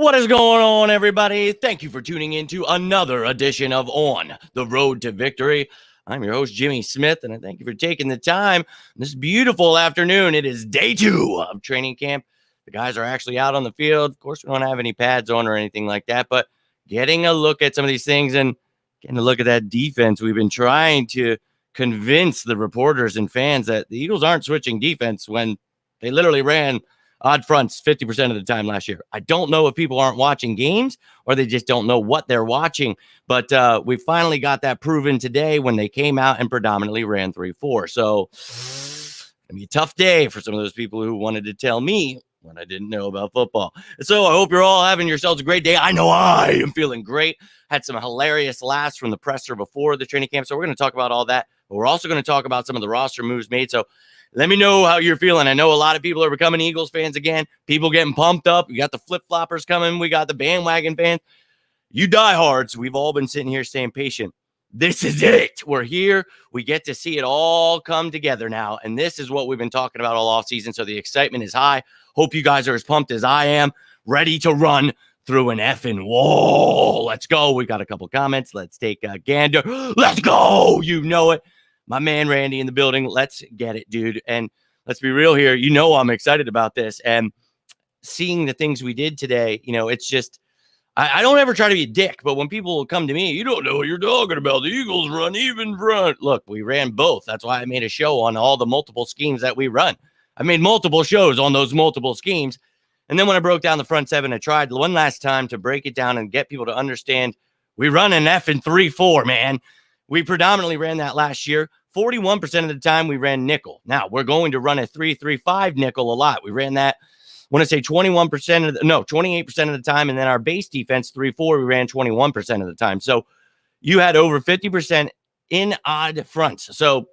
What is going on, everybody? Thank you for tuning in to another edition of On the Road to Victory. I'm your host, Jimmy Smith, and I thank you for taking the time this beautiful afternoon. It is day 2 of training camp. The guys are actually out on the field. Of course, we don't have any pads on or anything like that, but getting a look at some of these things and getting a look at that defense. We've been trying to convince the reporters and fans that the Eagles aren't switching defense when they literally ran odd fronts 50% of the time last year. I don't know if people aren't watching games or they just don't know what they're watching, but we finally got that proven today when they came out and predominantly ran 3-4. So it's going to be a tough day for some of those people who wanted to tell me what I didn't know about football. So I hope you're all having yourselves a great day. I know I am feeling great. Had some hilarious laughs from the presser before the training camp. So we're going to talk about all that, but we're also going to talk about some of the roster moves made. So let me know how you're feeling. I know a lot of people are becoming Eagles fans again. People getting pumped up. We got the flip-floppers coming. We got the bandwagon fans. You diehards, we've all been sitting here staying patient. This is it. We're here. We get to see it all come together now. And this is what we've been talking about all offseason. So the excitement is high. Hope you guys are as pumped as I am. Ready to run through an effing wall. Let's go. We got a couple comments. Let's take a gander. Let's go. You know it. My man Randy in the building. Let's get it, dude. And let's be real here. You know I'm excited about this. And seeing the things we did today, you know, it's just, I don't ever try to be a dick, but when people come to me, you don't know what you're talking about. The Eagles run even front. Look, we ran both. That's why I made a show on all the multiple schemes that we run. I made multiple shows on those multiple schemes. And then when I broke down the front seven, I tried one last time to break it down and get people to understand we run an F in 3-4, man. We predominantly ran that last year. 41% of the time we ran nickel. Now we're going to run a 3-3-5 nickel a lot. We ran that, I want to say 28% of the time. And then our base defense 3-4, we ran 21% of the time. So you had over 50% in odd fronts. So,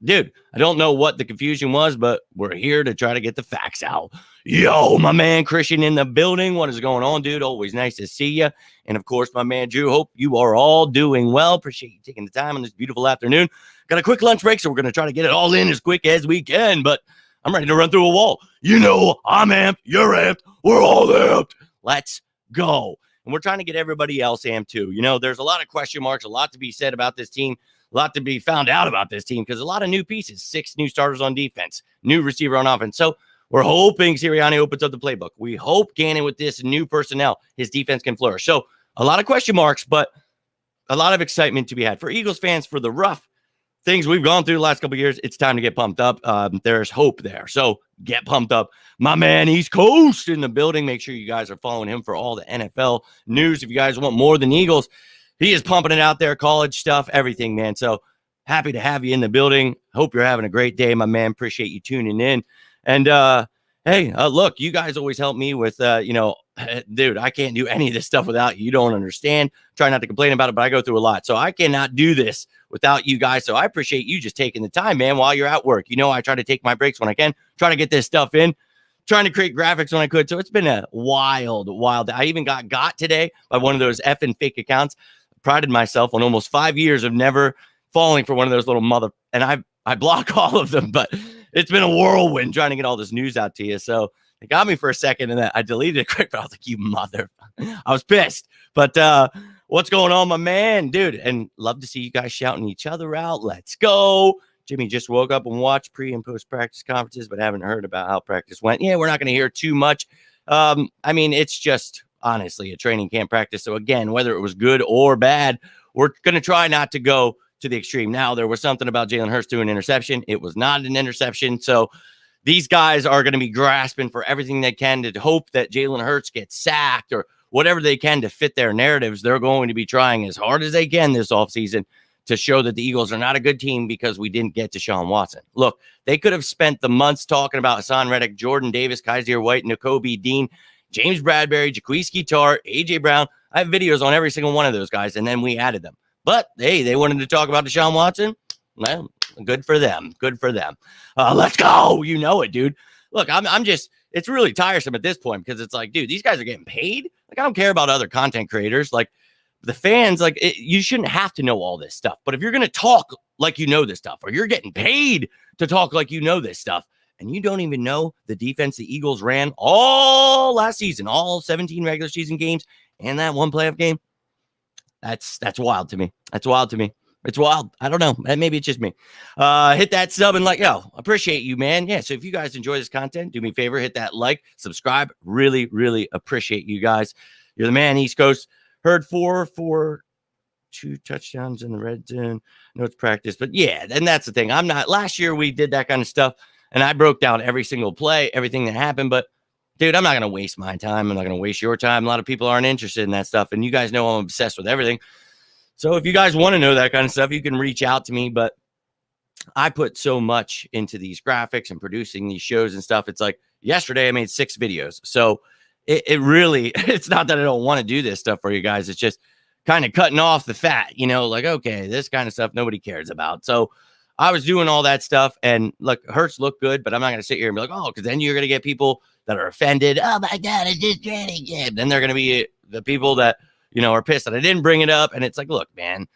dude, I don't know what the confusion was, but we're here to try to get the facts out. Yo, my man Christian in the building. What is going on, dude? Always nice to see you. And, of course, my man Drew, hope you are all doing well. Appreciate you taking the time on this beautiful afternoon. Got a quick lunch break, so we're going to try to get it all in as quick as we can, but I'm ready to run through a wall. You know, I'm amped. You're amped. We're all amped. Let's go. And we're trying to get everybody else amped, too. You know, there's a lot of question marks, a lot to be said about this team. A lot to be found out about this team because a lot of new pieces, 6 new starters on defense, new receiver on offense. So we're hoping Sirianni opens up the playbook. We hope Gannon with this new personnel, his defense can flourish. So a lot of question marks, but a lot of excitement to be had. For Eagles fans, for the rough things we've gone through the last couple of years, it's time to get pumped up. There's hope there. So get pumped up. My man, East Coast in the building. Make sure you guys are following him for all the NFL news. If you guys want more than Eagles, he is pumping it out there, college stuff, everything, man. So happy to have you in the building. Hope you're having a great day, my man. Appreciate you tuning in. And, hey, look, you guys always help me with, dude, I can't do any of this stuff without you. You don't understand. Try not to complain about it, but I go through a lot. So I cannot do this without you guys. So I appreciate you just taking the time, man, while you're at work. You know, I try to take my breaks when I can, try to get this stuff in. Trying to create graphics when I could. So it's been a wild. I even got today by one of those effing fake accounts. Prided myself on almost 5 years of never falling for one of those little and I block all of them, but it's been a whirlwind trying to get all this news out to you. So it got me for a second and then I deleted it quick, but I was like, you mother. I was pissed. But what's going on, my man? Dude, and love to see you guys shouting each other out. Let's go. Jimmy just woke up and watched pre and post practice conferences, but haven't heard about how practice went. Yeah, we're not going to hear too much. I mean, it's just honestly a training camp practice. So again, whether it was good or bad, we're going to try not to go to the extreme. Now, there was something about Jalen Hurts doing an interception. It was not an interception. So these guys are going to be grasping for everything they can to hope that Jalen Hurts gets sacked or whatever they can to fit their narratives. They're going to be trying as hard as they can this offseason to show that the Eagles are not a good team because we didn't get Deshaun Watson. Look, they could have spent the months talking about Hassan Reddick, Jordan Davis, Kaiser White, Nakobe Dean, James Bradbury, Jaquiski Tartt, A.J. Brown. I have videos on every single one of those guys, and then we added them. But, hey, they wanted to talk about Deshaun Watson. Well, good for them. Good for them. Let's go. You know it, dude. Look, I'm just – it's really tiresome at this point because it's like, dude, these guys are getting paid. Like, I don't care about other content creators. Like, the fans, like, you shouldn't have to know all this stuff. But if you're going to talk like you know this stuff or you're getting paid to talk like you know this stuff, and you don't even know the defense the Eagles ran all last season, all 17 regular season games and that one playoff game. That's wild to me. That's wild to me. It's wild. I don't know. Maybe it's just me. Hit that sub and like, yo, appreciate you, man. Yeah. So if you guys enjoy this content, do me a favor, hit that like, subscribe. Really, really appreciate you guys. You're the man, East Coast. Heard 2 touchdowns in the red zone. No, it's practice. But yeah, and that's the thing. Last year we did that kind of stuff, and I broke down every single play, everything that happened. But dude, I'm not going to waste my time. I'm not going to waste your time. A lot of people aren't interested in that stuff. And you guys know I'm obsessed with everything. So if you guys want to know that kind of stuff, you can reach out to me. But I put so much into these graphics and producing these shows and stuff. It's like yesterday I made 6 videos. So it really, it's not that I don't want to do this stuff for you guys. It's just kind of cutting off the fat, like, okay, this kind of stuff nobody cares about. So I was doing all that stuff, and look, Hurts look good, but I'm not going to sit here and be like, oh, because then you're going to get people that are offended. Oh my God, it's just training camp. Then they're going to be the people that, are pissed that I didn't bring it up. And it's like, look, man,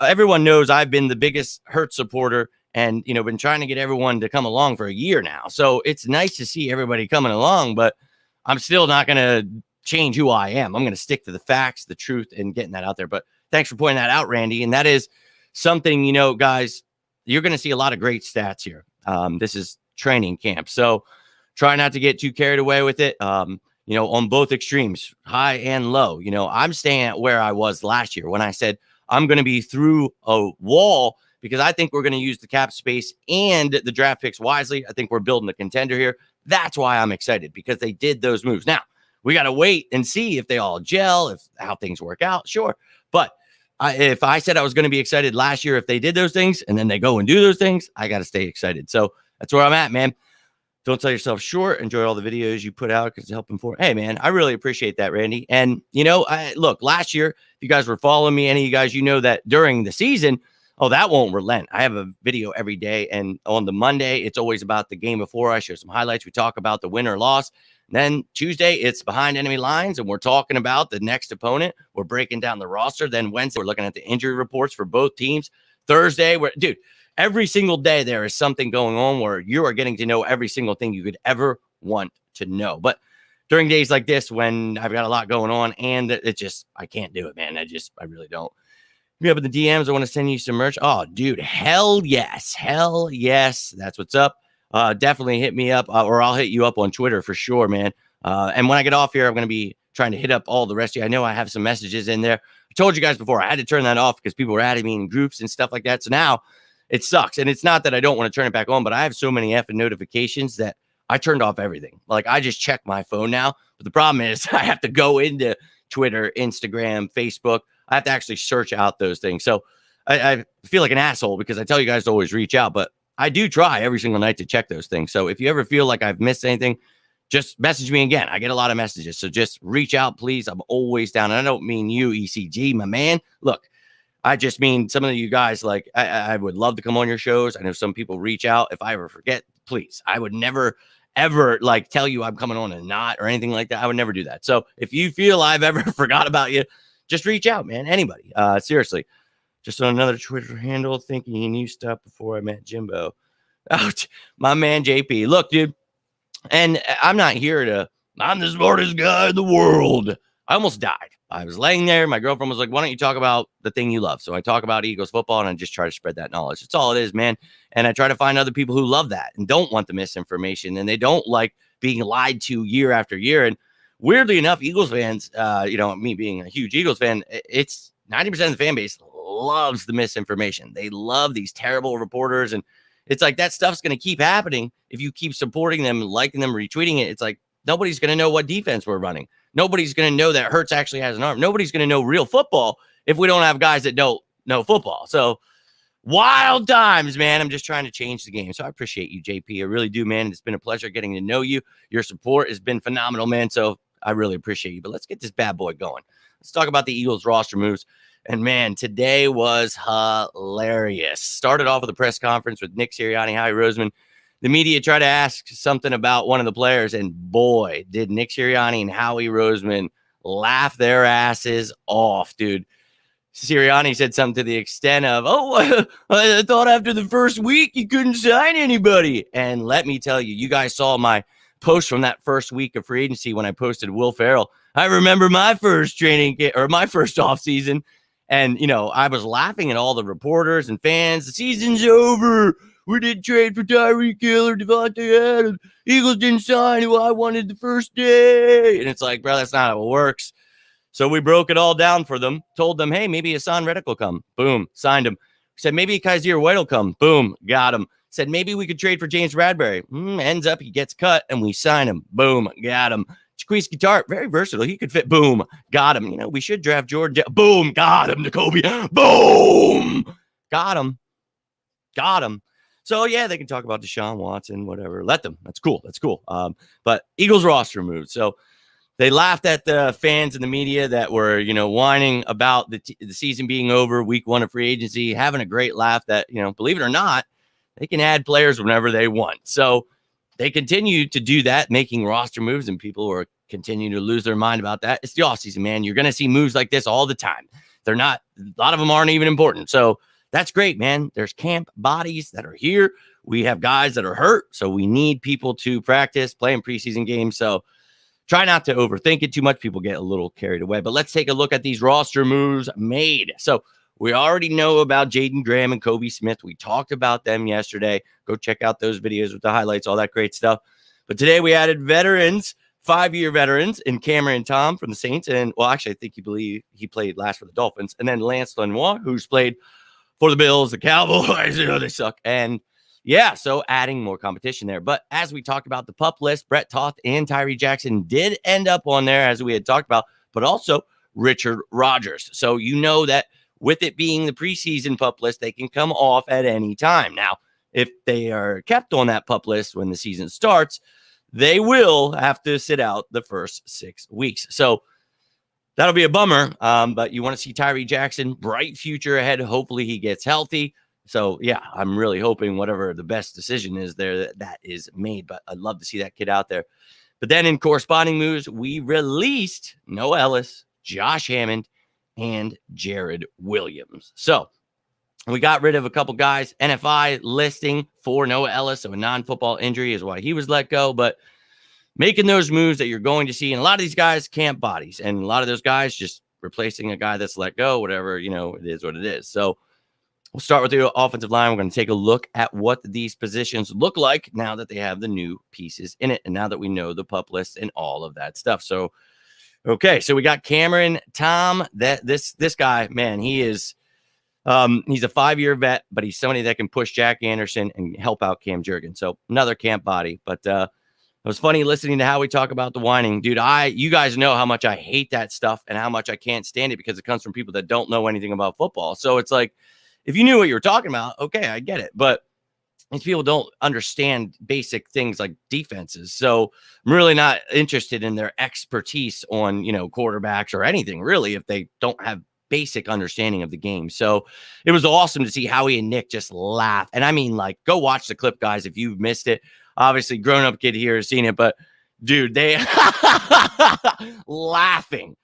everyone knows I've been the biggest Hurts supporter and, been trying to get everyone to come along for a year now. So it's nice to see everybody coming along, but I'm still not going to change who I am. I'm going to stick to the facts, the truth, and getting that out there. But thanks for pointing that out, Randy. And that is something, guys, you're going to see a lot of great stats here. This is training camp. So try not to get too carried away with it. On both extremes, high and low. I'm staying at where I was last year when I said I'm going to be through a wall because I think we're going to use the cap space and the draft picks wisely. I think we're building a contender here. That's why I'm excited, because they did those moves. Now, we got to wait and see if they all gel, how things work out. Sure. But if I said I was going to be excited last year, if they did those things and then they go and do those things, I got to stay excited. So that's where I'm at, man. Don't sell yourself short. Enjoy all the videos you put out because it's helping for. Hey, man, I really appreciate that, Randy. And, look, last year, if you guys were following me, any of you guys, that during the season, that won't relent. I have a video every day. And on the Monday, it's always about the game before. I show some highlights. We talk about the win or loss. Then Tuesday, it's behind enemy lines, and we're talking about the next opponent. We're breaking down the roster. Then Wednesday, we're looking at the injury reports for both teams. Thursday, every single day there is something going on where you are getting to know every single thing you could ever want to know. But during days like this, when I've got a lot going on, and I can't do it, man. I really don't. If you have in the DMs, I want to send you some merch. Oh, dude, hell yes. Hell yes. That's what's up. Definitely hit me up, or I'll hit you up on Twitter for sure, man. And when I get off here, I'm going to be trying to hit up all the rest of you. I know I have some messages in there. I told you guys before, I had to turn that off because people were adding me in groups and stuff like that. So now it sucks. And it's not that I don't want to turn it back on, but I have so many effing notifications that I turned off everything. Like, I just check my phone now. But the problem is I have to go into Twitter, Instagram, Facebook. I have to actually search out those things. So I feel like an asshole because I tell you guys to always reach out, but I do try every single night to check those things. So if you ever feel like I've missed anything, just message me again. I get a lot of messages. So just reach out, please. I'm always down. And I don't mean you, ECG, my man. Look, I just mean some of you guys, like, I would love to come on your shows. I know some people reach out. If I ever forget, please. I would never, ever, like, tell you I'm coming on and not or anything like that. I would never do that. So if you feel I've ever forgot about you, just reach out, man. Anybody. Seriously. Just on another Twitter handle, thinking he knew stuff before I met Jimbo. Oh, my man, JP. Look, dude, and I'm not here I'm the smartest guy in the world. I almost died. I was laying there. My girlfriend was like, why don't you talk about the thing you love? So I talk about Eagles football, and I just try to spread that knowledge. That's all it is, man. And I try to find other people who love that and don't want the misinformation, and they don't like being lied to year after year. And weirdly enough, Eagles fans, me being a huge Eagles fan, it's 90% of the fan base loves the misinformation. They love these terrible reporters. And it's like that stuff's going to keep happening if you keep supporting them, liking them, retweeting it. It's like nobody's going to know what defense we're running. Nobody's going to know that Hurts actually has an arm. Nobody's going to know real football if we don't have guys that don't know football. So wild times, man. I'm just trying to change the game. So I appreciate you, JP. I really do, man. It's been a pleasure getting to know you. Your support has been phenomenal, man. So I really appreciate you. But let's get this bad boy going. Let's talk about the Eagles roster moves. And, man, today was hilarious. Started off with a press conference with Nick Sirianni, Howie Roseman. The media tried to ask something about one of the players, and, boy, did Nick Sirianni and Howie Roseman laugh their asses off, dude. Sirianni said something to the extent of, oh, I thought after the first week you couldn't sign anybody. And let me tell you, you guys saw my post from that first week of free agency when I posted Will Ferrell. I remember my first my first offseason. And, I was laughing at all the reporters and fans. The season's over. We didn't trade for Tyreek Hill or Devontae Adams. Eagles didn't sign who I wanted the first day. And it's like, bro, that's not how it works. So we broke it all down for them, told them, hey, maybe Hassan Reddick will come. Boom, signed him. Said maybe Kaiser White will come. Boom, got him. Said maybe we could trade for James Bradbury. Ends up he gets cut and we sign him. Boom, got him. Jaquiski Tartt, very versatile. He could fit. Boom, got him. We should draft Jordan. Boom, got him. Jacoby. Boom, got him. Got him. So, yeah, they can talk about Deshaun Watson, whatever. Let them. That's cool. That's cool. But Eagles roster moved. So they laughed at the fans and the media that were, whining about the season being over, week one of free agency, having a great laugh that, believe it or not, they can add players whenever they want. So they continue to do that, making roster moves, and people are continuing to lose their mind about that. It's the offseason, man. You're going to see moves like this all the time. They're not, a lot of them aren't even important. So that's great, man. There's camp bodies that are here. We have guys that are hurt. So we need people to practice, play in preseason games. So try not to overthink it too much. People get a little carried away. But let's take a look at these roster moves made. So we already know about Jaden Graham and Kobe Smith. We talked about them yesterday. Go check out those videos with the highlights, all that great stuff. But today we added veterans, 5-year veterans in Cameron Tom from the Saints. And, well, actually, I think he played last for the Dolphins. And then Lance Lenoir, who's played for the Bills, the Cowboys. They suck. And, yeah, so adding more competition there. But as we talked about the PUP list, Brett Toth and Tyree Jackson did end up on there, as we had talked about, but also Richard Rodgers. So you know that with it being the preseason PUP list, they can come off at any time. Now, if they are kept on that PUP list when the season starts, they will have to sit out the first 6 weeks. So that'll be a bummer, but you want to see Tyree Jackson, bright future ahead. Hopefully he gets healthy. So, yeah, I'm really hoping whatever the best decision is there, that is made. But I'd love to see that kid out there. But then in corresponding moves, we released Noah Ellis, Josh Hammond, and Jared Williams. So we got rid of a couple guys. NFI listing for Noah Ellis, so a non-football injury is why he was let go. But making those moves that you're going to see, and a lot of these guys camp bodies, and a lot of those guys just replacing a guy that's let go, whatever, it is what it is. So we'll start with the offensive line. We're going to take a look at what these positions look like now that they have the new pieces in it, and now that we know the PUP list and all of that stuff. So, okay, so we got Cameron Tom. This guy, man, he is he's a 5-year vet, but he's somebody that can push Jack Anderson and help out Cam Jurgens. So another camp body. But it was funny listening to how we talk about the whining. Dude, you guys know how much I hate that stuff and how much I can't stand it because it comes from people that don't know anything about football. So it's like, if you knew what you were talking about, okay, I get it. But these people don't understand basic things like defenses. So I'm really not interested in their expertise on, quarterbacks or anything, really, if they don't have basic understanding of the game. So it was awesome to see Howie and Nick just laugh. And I mean, like, go watch the clip, guys, if you've missed it. Obviously, grown-up kid here has seen it. But, dude, they laughing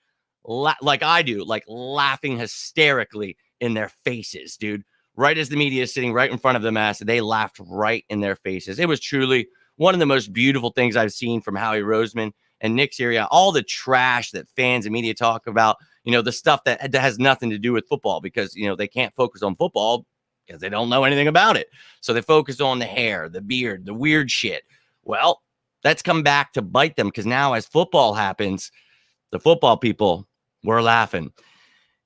like I do, like laughing hysterically in their faces, dude. Right as the media is sitting right in front of them, they laughed right in their faces. It was truly one of the most beautiful things I've seen from Howie Roseman and Nick Sirianni. All the trash that fans and media talk about, the stuff that has nothing to do with football because, they can't focus on football because they don't know anything about it. So they focus on the hair, the beard, the weird shit. Well, that's come back to bite them because now as football happens, the football people were laughing.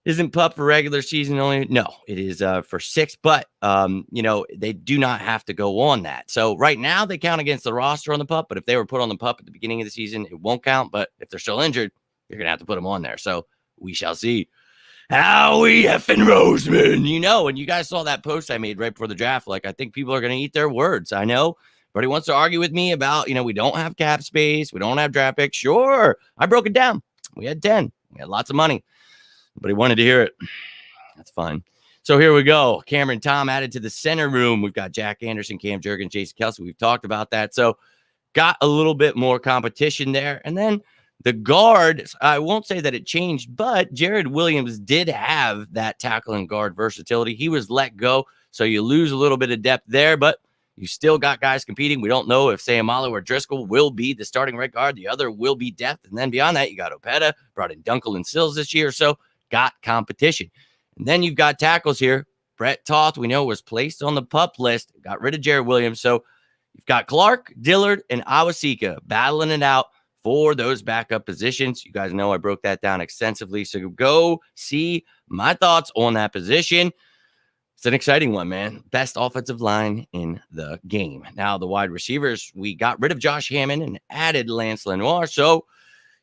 Isn't PUP for regular season only? No, it is for 6, but, they do not have to go on that. So right now they count against the roster on the PUP, but if they were put on the PUP at the beginning of the season, it won't count. But if they're still injured, you're going to have to put them on there. So we shall see. Howie effing Roseman, and you guys saw that post I made right before the draft. Like, I think people are going to eat their words. I know. Everybody wants to argue with me about, we don't have cap space. We don't have draft picks. Sure. I broke it down. We had 10. We had lots of money. But he wanted to hear it. That's fine. So here we go. Cameron Tom added to the center room. We've got Jack Anderson, Cam Jurgens, Jason Kelsey. We've talked about that. So got a little bit more competition there. And then The guard, I won't say that it changed, but Jared Williams did have that tackle and guard versatility. He was let go, so you lose a little bit of depth there, but you still got guys competing. We don't know if Sayamalu or Driscoll will be the starting right guard. The other will be depth. And then beyond that, you got Opeta, brought in Dunkel and Sills this year, so got competition. And then you've got tackles here. Brett Toth, we know, was placed on the PUP list, got rid of Jared Williams. So you've got Clark, Dillard, and Awasika battling it out for those backup positions. You guys know I broke that down extensively, so go see my thoughts on that position. It's an exciting one, man. Best offensive line in the game. Now, the wide receivers, we got rid of Josh Hammond and added Lance Lenoir, so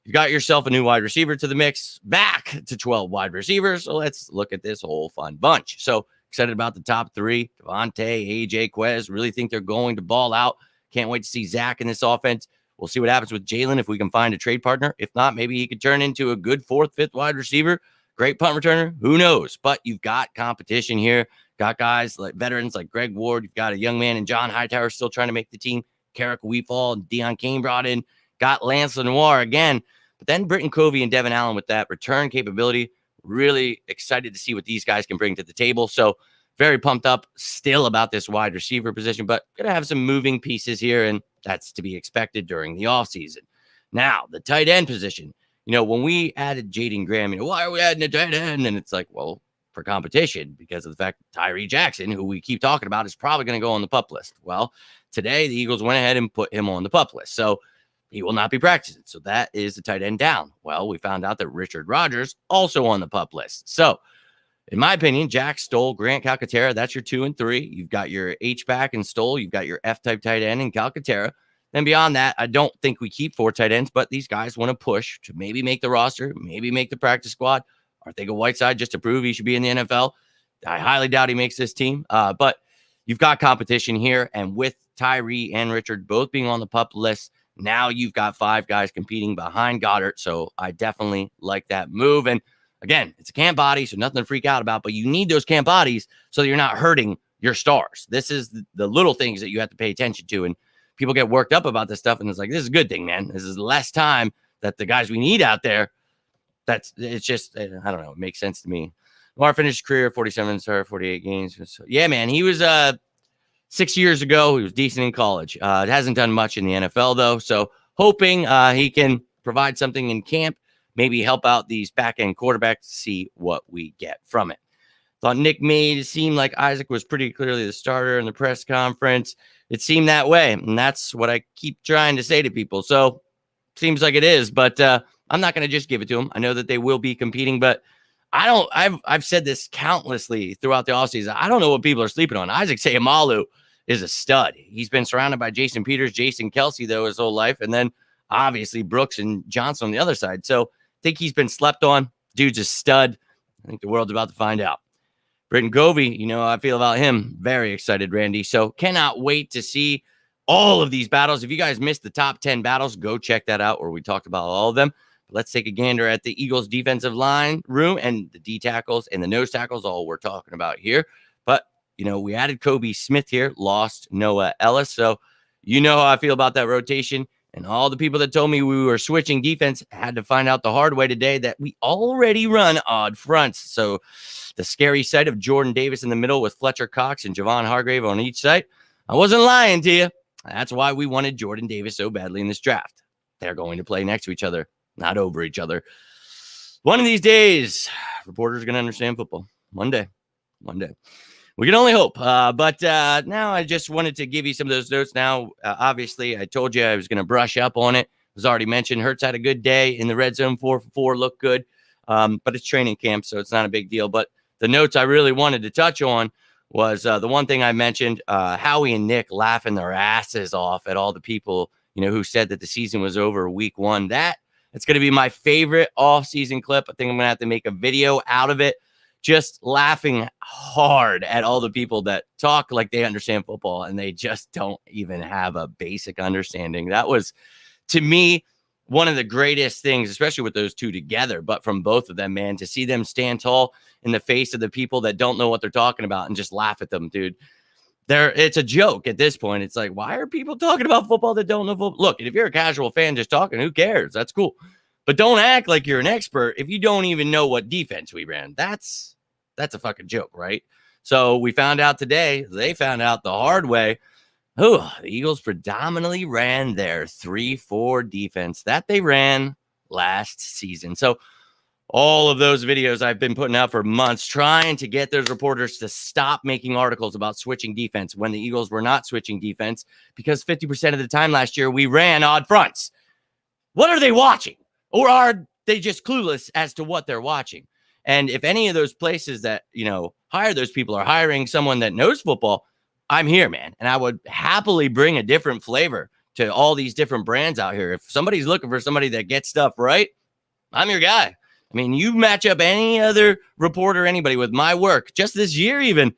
you got yourself a new wide receiver to the mix, back to 12 wide receivers. So let's look at this whole fun bunch. So excited about the top three. Devontae, AJ, Quez, really think they're going to ball out. Can't wait to see Zach in this offense. We'll see what happens with Jalen if we can find a trade partner. If not, maybe he could turn into a good fourth, fifth wide receiver. Great punt returner. Who knows? But you've got competition here. Got guys like veterans like Greg Ward. You've got a young man in John Hightower still trying to make the team. Carrick Weefall and Deion Kane brought in. Got Lance Lenoir again. But then Britton Covey and Devin Allen with that return capability. Really excited to see what these guys can bring to the table. So very pumped up still about this wide receiver position, but going to have some moving pieces here, and that's to be expected during the offseason. Now, the tight end position. You know, when we added Jaden Graham, why are we adding a tight end? And it's like, well, for competition, because of the fact that Tyree Jackson, who we keep talking about, is probably going to go on the PUP list. Well, today the Eagles went ahead and put him on the PUP list. So he will not be practicing. So that is the tight end down. Well, we found out that Richard Rodgers also on the PUP list. So in my opinion, Jack, Stoll, Grant, Calcaterra, that's your 2 and 3. You've got your H-back and Stoll. You've got your F-type tight end and Calcaterra. Then beyond that, I don't think we keep 4 tight ends, but these guys want to push to maybe make the roster, maybe make the practice squad, or think of Whiteside just to prove he should be in the NFL. I highly doubt he makes this team, but you've got competition here. And with Tyree and Richard both being on the PUP list, now you've got 5 guys competing behind Goddard. So I definitely like that move. And again, it's a camp body, so nothing to freak out about, but you need those camp bodies so that you're not hurting your stars. This is the little things that you have to pay attention to, and people get worked up about this stuff, and it's like, this is a good thing, man. This is less time that the guys we need out there, it's just, I don't know, it makes sense to me. Lamar finished his career, 47 start, 48 games. So, yeah, man, he was 6 years ago. He was decent in college. It hasn't done much in the NFL, though, so hoping he can provide something in camp. Maybe help out these back-end quarterbacks to see what we get from it. Thought Nick made it seem like Isaac was pretty clearly the starter in the press conference. It seemed that way, and that's what I keep trying to say to people. So seems like it is, but I'm not going to just give it to them. I know that they will be competing, but I've said this countlessly throughout the offseason. I don't know what people are sleeping on. Isaac Sayamalu is a stud. He's been surrounded by Jason Peters, Jason Kelsey, though, his whole life, and then obviously Brooks and Johnson on the other side. So think he's been slept on. Dude's a stud. I think the world's about to find out. Britton Covey, you know how I feel about him. Very excited, Randy. So cannot wait to see all of these battles. If you guys missed the top 10 battles, go check that out where we talked about all of them. But let's take a gander at the Eagles defensive line room and the D tackles and the nose tackles, all we're talking about here. But, you know, we added Kobe Smith here, lost Noah Ellis. So you know how I feel about that rotation. And all the people that told me we were switching defense had to find out the hard way today that we already run odd fronts. So the scary sight of Jordan Davis in the middle with Fletcher Cox and Javon Hargrave on each side, I wasn't lying to you. That's why we wanted Jordan Davis so badly in this draft. They're going to play next to each other, not over each other. One of these days, reporters are going to understand football. One day. We can only hope. But now I just wanted to give you some of those notes. Now, obviously, I told you I was going to brush up on it. It was already mentioned. Hurts had a good day in the red zone, 4 for 4, looked good. But it's training camp, so it's not a big deal. But the notes I really wanted to touch on was the one thing I mentioned, Howie and Nick laughing their asses off at all the people, you know, who said that the season was over week 1. It's going to be my favorite off-season clip. I think I'm going to have to make a video out of it. Just laughing hard at all the people that talk like they understand football and they just don't even have a basic understanding. That was, to me, one of the greatest things, especially with those two together, but from both of them, man, to see them stand tall in the face of the people that don't know what they're talking about and just laugh at them, dude. It's a joke at this point. It's like, why are people talking about football that don't know football? Look, if you're a casual fan just talking, who cares? That's cool. But don't act like you're an expert if you don't even know what defense we ran. That's a fucking joke, right? So we found out today, they found out the hard way. The Eagles predominantly ran their 3-4 defense that they ran last season. So all of those videos I've been putting out for months, trying to get those reporters to stop making articles about switching defense when the Eagles were not switching defense, because 50% of the time last year we ran odd fronts. What are they watching? Or are they just clueless as to what they're watching? And if any of those places that, hire those people are hiring someone that knows football, I'm here, man. And I would happily bring a different flavor to all these different brands out here. If somebody's looking for somebody that gets stuff right, I'm your guy. I mean, you match up any other reporter, anybody with my work, just this year even,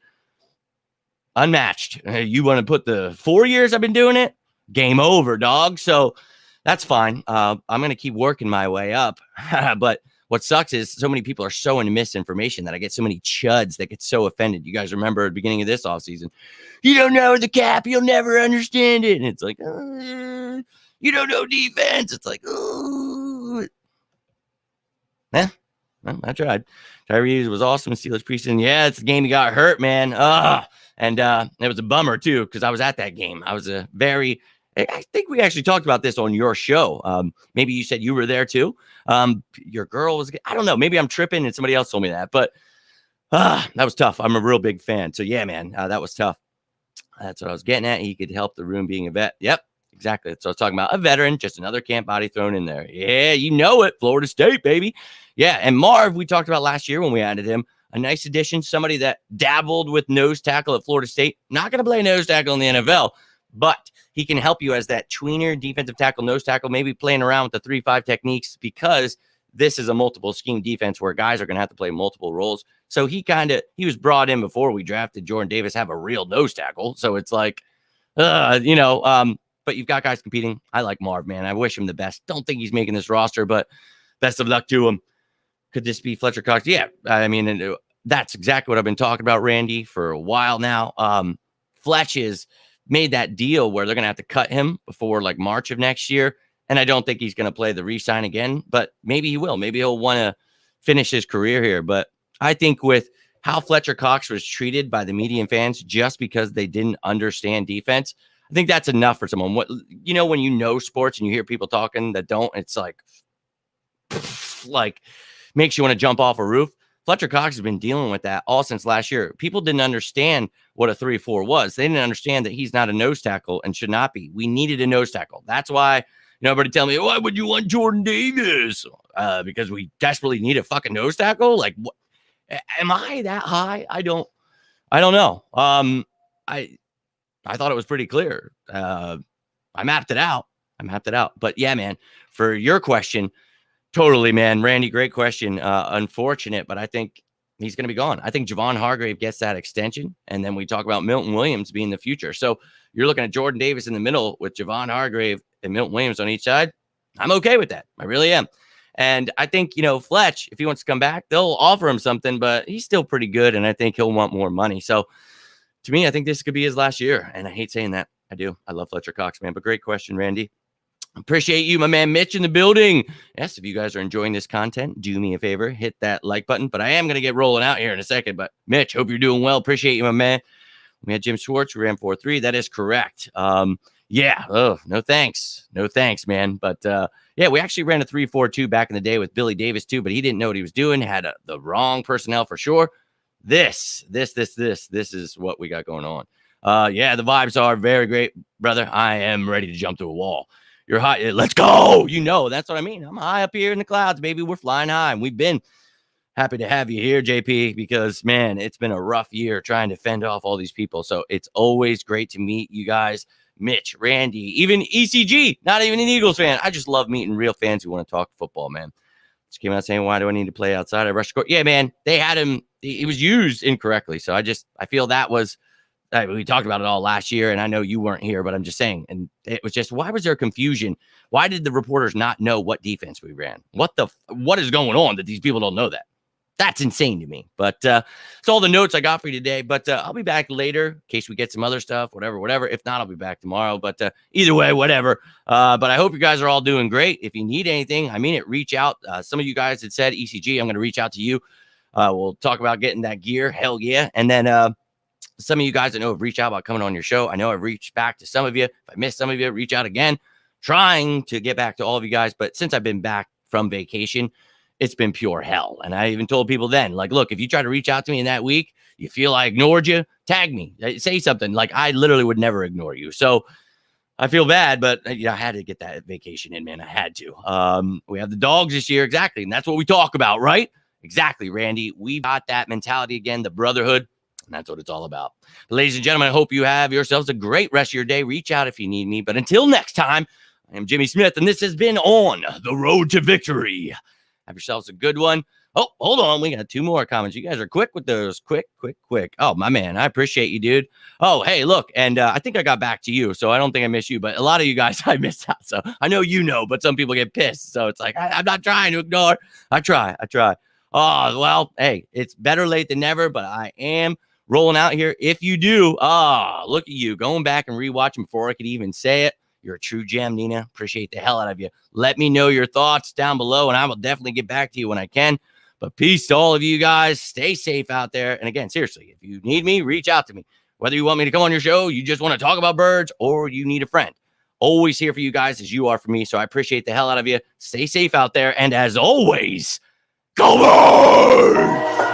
unmatched. You want to put the 4 years I've been doing it? Game over, dog. So that's fine. I'm going to keep working my way up. But what sucks is so many people are so into misinformation that I get so many chuds that get so offended. You guys remember at the beginning of this offseason, you don't know the cap, you'll never understand it. And it's like, you don't know defense. It's like, well, I tried. Tyrese was awesome in Steelers preseason. Yeah, it's the game he got hurt, man. And it was a bummer, too, because I was at that game. I think we actually talked about this on your show. Maybe you said you were there, too. Your girl was, I don't know. Maybe I'm tripping and somebody else told me that. But that was tough. I'm a real big fan. So, yeah, man, that was tough. That's what I was getting at. He could help the room being a vet. Yep. Exactly. So I was talking about a veteran, just another camp body thrown in there. Yeah, you know it. Florida State, baby. Yeah. And Marv, we talked about last year when we added him. A nice addition, somebody that dabbled with nose tackle at Florida State. Not going to play nose tackle in the NFL, but he can help you as that tweener defensive tackle, nose tackle, maybe playing around with the 3-5 techniques, because this is a multiple scheme defense where guys are going to have to play multiple roles. So he was brought in before we drafted Jordan Davis, have a real nose tackle. So it's like, but you've got guys competing. I like Marv, man. I wish him the best. Don't think he's making this roster, but best of luck to him. Could this be Fletcher Cox? Yeah. I mean, that's exactly what I've been talking about, Randy, for a while now. Fletch has made that deal where they're going to have to cut him before like March of next year. And I don't think he's going to play the re-sign again, but maybe he will. Maybe he'll want to finish his career here. But I think with how Fletcher Cox was treated by the media and fans just because they didn't understand defense, I think that's enough for someone. When you know sports and you hear people talking that don't, it's like makes you want to jump off a roof. Fletcher Cox has been dealing with that all since last year. People didn't understand what a 3-4 was. They didn't understand that he's not a nose tackle and should not be. We needed a nose tackle. That's why nobody tell me, why would you want Jordan Davis? Because we desperately need a fucking nose tackle. Like, what? Am I that high? I don't know. I thought it was pretty clear. I mapped it out. But yeah, man, for your question, totally, man. Randy, great question. Unfortunate, but I think he's going to be gone. I think Javon Hargrave gets that extension, and then we talk about Milton Williams being the future. So you're looking at Jordan Davis in the middle with Javon Hargrave and Milton Williams on each side. I'm okay with that. I really am. And I think, Fletch, if he wants to come back, they'll offer him something, but he's still pretty good, and I think he'll want more money. So to me, I think this could be his last year, and I hate saying that. I do. I love Fletcher Cox, man, but great question, Randy. Appreciate you, my man Mitch in the building. Yes, if you guys are enjoying this content, do me a favor, hit that like button. But I am going to get rolling out here in a second. But Mitch, hope you're doing well. Appreciate you, my man. We had Jim Schwartz. We ran 4-3. That is correct. Yeah. Oh, no thanks. No thanks, man. But yeah, we actually ran a 3-4-2 back in the day with Billy Davis too, but he didn't know what he was doing. Had the wrong personnel for sure. This is what we got going on. Yeah, the vibes are very great, brother. I am ready to jump through a wall. You're high. Let's go. That's what I mean. I'm high up here in the clouds, baby. We're flying high. And we've been happy to have you here, JP, because, man, it's been a rough year trying to fend off all these people. So it's always great to meet you guys. Mitch, Randy, even ECG, not even an Eagles fan. I just love meeting real fans who want to talk football, man. Just came out saying, why do I need to play outside? I rushed the court. Yeah, man, they had him. He was used incorrectly. So I feel that was, we talked about it all last year, and I know you weren't here, but I'm just saying. And it was just, why was there confusion? Why did the reporters not know what defense we ran? What is going on that these people don't know that? That's insane to me. But it's all the notes I got for you today. But I'll be back later in case we get some other stuff, whatever. If not, I'll be back tomorrow. But either way, whatever. But I hope you guys are all doing great. If you need anything, I mean it, reach out. Some of you guys had said ECG, I'm going to reach out to you. We'll talk about getting that gear. Hell yeah. And then some of you guys I know have reached out about coming on your show. I know I've reached back to some of you. If I missed some of you, reach out again. Trying to get back to all of you guys. But since I've been back from vacation, it's been pure hell. And I even told people then, like, look, if you try to reach out to me in that week, you feel I ignored you, tag me, say something. Like, I literally would never ignore you. So I feel bad, but I had to get that vacation in, man. I had to. We have the dogs this year. Exactly. And that's what we talk about, right? Exactly, Randy. We've got that mentality again, the brotherhood. And that's what it's all about. But ladies and gentlemen, I hope you have yourselves a great rest of your day. Reach out if you need me. But until next time, I am Jimmy Smith, and this has been On the Road to Victory. Have yourselves a good one. Oh, hold on. We got 2 more comments. You guys are quick with those. Quick. Oh, my man. I appreciate you, dude. Oh, hey, look. And I think I got back to you, so I don't think I missed you. But a lot of you guys, I missed out. So I know you know, but some people get pissed. So it's like, I'm not trying to ignore. I try. Oh, well, hey, it's better late than never, but I am rolling out here. If you do, look at you. Going back and rewatching before I could even say it. You're a true gem, Nina. Appreciate the hell out of you. Let me know your thoughts down below, and I will definitely get back to you when I can. But peace to all of you guys. Stay safe out there. And again, seriously, if you need me, reach out to me. Whether you want me to come on your show, you just want to talk about birds, or you need a friend. Always here for you guys as you are for me. So I appreciate the hell out of you. Stay safe out there. And as always, go birds!